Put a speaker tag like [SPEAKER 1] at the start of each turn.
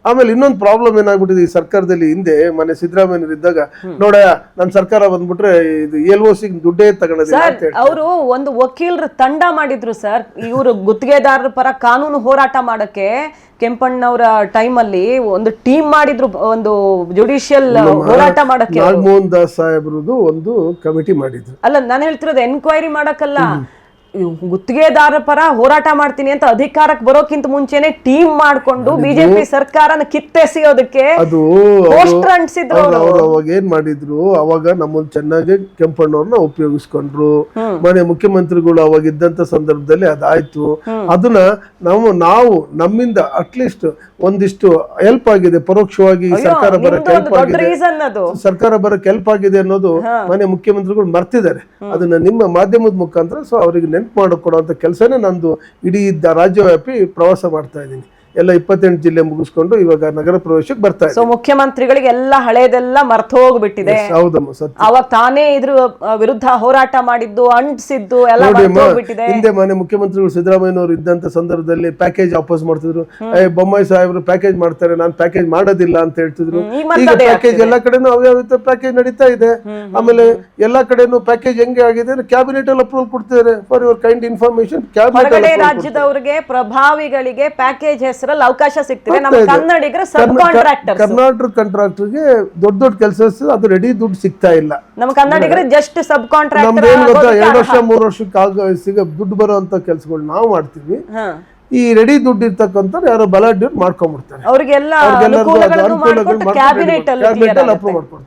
[SPEAKER 1] ಆಮೇಲೆ ಇನ್ನೊಂದು ಪ್ರಾಬ್ಲಮ್ ಏನಾಗ್ಬಿಟ್ಟಿದೆ ಈ ಸರ್ಕಾರದಲ್ಲಿ. ಹಿಂದೆ ಮನೆ ಸಿದ್ದರಾಮಯ್ಯ ಇದ್ದಾಗ ನೋಡ ನಮ್ ಸರ್ಕಾರ ಬಂದ್ಬಿಟ್ರೆ ಇದು LOC ದುಡ್ಡೇ ತಗೊಳ್ಳೋದಿಲ್ಲ ಅಂತ ಹೇಳಿ
[SPEAKER 2] ಅವರು ಒಂದು ವಕೀಲರ ತಂಡ ಮಾಡಿದ್ರು ಸರ್. ಇವರು ಗುತ್ತಿಗೆದಾರರ ಪರ ಕಾನೂನು ಹೋರಾಟ ಮಾಡಕ್ಕೆ ಕೆಂಪಣ್ಣವರ ಟೈಮ್ ಅಲ್ಲಿ ಒಂದು ಟೀಮ್ ಮಾಡಿದ್ರು, ಒಂದು ಜುಡಿಷಿಯಲ್ ಹೋರಾಟ ಮಾಡಕ್ಕೆ.
[SPEAKER 1] ನಾಗಮೋಹನ್ ದಾಸ್ ಸಾಹೇಬ್ರದ್ದು ಒಂದು ಕಮಿಟಿ ಮಾಡಿದ್ರು.
[SPEAKER 2] ಅಲ್ಲ ನಾನು ಹೇಳ್ತಿರೋದು ಎನ್ಕ್ವೈರಿ ಮಾಡಕ್ಕಲ್ಲ, ಗುತ್ತಿಗೆದಾರರ ಪರ ಹೋರಾಟ ಮಾಡ್ತೀನಿ ಅಂತ ಅಧಿಕಾರಕ್ಕೆ ಬರೋಕ್ಕಿಂತ ಮುಂಚೆನೆ ಟೀಮ್ ಮಾಡ್ಕೊಂಡು ಬಿಜೆಪಿ ಸರ್ಕಾರನ ಕಿತ್ತೆಸೆಯೋದಕ್ಕೆ
[SPEAKER 1] ಅದು
[SPEAKER 2] ಪೋಸ್ಟರ್ ಅಂಟಿಸಿದ್ರು.
[SPEAKER 1] ಅವ್ರು ಅವಾಗ ಏನ್ ಮಾಡಿದ್ರು, ಅವಾಗ ನಮ್ಮನ್ನ ಚೆನ್ನಾಗಿ ಕೆಂಪಣ್ಣವ್ರನ್ನ ಉಪಯೋಗಿಸ್ಕೊಂಡ್ರು. ಮನೆ ಮುಖ್ಯಮಂತ್ರಿಗಳು ಅವಾಗ ಇದ್ದಂತ ಸಂದರ್ಭದಲ್ಲಿ ಅದಾಯ್ತು. ಅದನ್ನ ನಾವು ನಮ್ಮಿಂದ ಅಟ್ಲೀಸ್ಟ್ ಒಂದಿಷ್ಟು ಹೆಲ್ಪ್ ಆಗಿದೆ, ಪರೋಕ್ಷವಾಗಿ ಸರ್ಕಾರ ಬರಕ್ಕೆ ಹೆಲ್ಪ್ ಆಗಿದೆ, ಸರ್ಕಾರ ಬರಕ್ಕೆ ಹೆಲ್ಪ್ ಆಗಿದೆ ಅನ್ನೋದು ಮನೆ ಮುಖ್ಯಮಂತ್ರಿಗಳು ಮರ್ತಿದ್ದಾರೆ. ಅದನ್ನ ನಿಮ್ಮ ಮಾಧ್ಯಮದ ಮುಖಾಂತರ ಸೊ ಅವರಿಗೆ ನೆನ್ಪು ಮಾಡಿಕೊಡುವಂತ ಕೆಲಸನೇ ನಂದು. ಇಡೀ ರಾಜ್ಯವ್ಯಾಪಿ ಪ್ರವಾಸ ಮಾಡ್ತಾ ಇದ್ದೀನಿ. ಎಲ್ಲ 28 ಜಿಲ್ಲೆ ಮುಗಿಸ್ಕೊಂಡು ಇವಾಗ ನಗರ ಪ್ರವೇಶಕ್ಕೆ ಬರ್ತಾ ಇದೆ.
[SPEAKER 2] ಮುಖ್ಯಮಂತ್ರಿಗಳಿಗೆ ಎಲ್ಲ ಹಳೇದೆಲ್ಲ ಮರ್ತು ಹೋಗ್ಬಿಟ್ಟಿದೆ.
[SPEAKER 1] ಹೌದಮ್ಮ, ಸತ್ಯ.
[SPEAKER 2] ಅವಾಗ ತಾನೇ ಇದ್ರ ವಿರುದ್ಧ ಹೋರಾಟ ಮಾಡಿದ್ದು, ಅಂಟಿಸಿದ್ದು ಎಲ್ಲ ಹೋಗ್ಬಿಟ್ಟಿದೆ.
[SPEAKER 1] ಹಿಂದೆ ಮನೆ ಮುಖ್ಯಮಂತ್ರಿಗಳು ಸಿದ್ದರಾಮಯ್ಯನವರು ಇದ್ದಂತ ಸಂದರ್ಭದಲ್ಲಿ ಪ್ಯಾಕೇಜ್ ವಾಪಸ್ ಮಾಡ್ತಿದ್ರು. ಬೊಮ್ಮಾಯಿ ಸಾಹೇಬರು ಪ್ಯಾಕೇಜ್ ಮಾಡ್ತಾರೆ, ನಾನು ಪ್ಯಾಕೇಜ್ ಮಾಡೋದಿಲ್ಲ ಅಂತ ಹೇಳ್ತಿದ್ರು. ಈಗ ಪ್ಯಾಕೇಜ್ ಎಲ್ಲಾ ಕಡೆನೂ ಅವ್ಯಾವ ಪ್ಯಾಕೇಜ್ ನಡೀತಾ ಇದೆ. ಆಮೇಲೆ ಎಲ್ಲಾ ಕಡೆನೂ ಪ್ಯಾಕೇಜ್ ಹೆಂಗೆ ಆಗಿದೆ, ಕ್ಯಾಬಿನೆಟ್ ಅಲ್ಲಿ ಅಪ್ರೂವಲ್ ಕೊಡ್ತಿದ್ದಾರೆ. ಫಾರ್ ಯುವರ್ ಕೈಂಡ್ ಇನ್ಫಾರ್ಮೇಶನ್,
[SPEAKER 2] ಹೊರಗಡೆ ರಾಜ್ಯದವರಿಗೆ ಪ್ರಭಾವಿಗಳಿಗೆ ಪ್ಯಾಕೇಜ್ ಹೆಸರಲ್ಲಿ ಅವಕಾಶ ಸಿಗ್ತಿದೆ. ನಮ್ಮ ಕನ್ನಡಿಗರ ಸಬ್ ಕಾಂಟ್ರಾಕ್ಟರ್,
[SPEAKER 1] ಕರ್ನಾಟಕ ಕಾಂಟ್ರಾಕ್ಟರ್ಗೆ ದೊಡ್ಡ ಕೆಲಸ ಅದು ರೆಡಿ ದುಡ್ಡು ಸಿಗ್ತಾ ಇಲ್ಲ.
[SPEAKER 2] ನಮ್ಮ ಕನ್ನಡಿಗರ ಜಸ್ಟ್ ಸಬ್ ಕಾಂಟ್ರಾಕ್ಟರ್.
[SPEAKER 1] 2 ವರ್ಷ 3 ವರ್ಷಕ್ಕೆ ದುಡ್ಡು ಬರುವಂತ ಕೆಲಸಗಳು ನಾವು ಮಾಡ್ತೀವಿ. ಈ ರೆಡಿ ದುಡ್ಡು ಇರ್ತಕ್ಕಂಥ ಯಾರೋ ಬಲಾಢ್ಯರು ಮಾಡ್ಕೊಂಡ್ಬಿಡ್ತಾರೆ.
[SPEAKER 2] ಅವ್ರಿಗೆಲ್ಲ ಕ್ಯಾಬಿನೆಟ್ ಅಲ್ಲಿ ಅಪ್ರೂವ್ ಮಾಡ್ಕೊಡ್ತಾರೆ.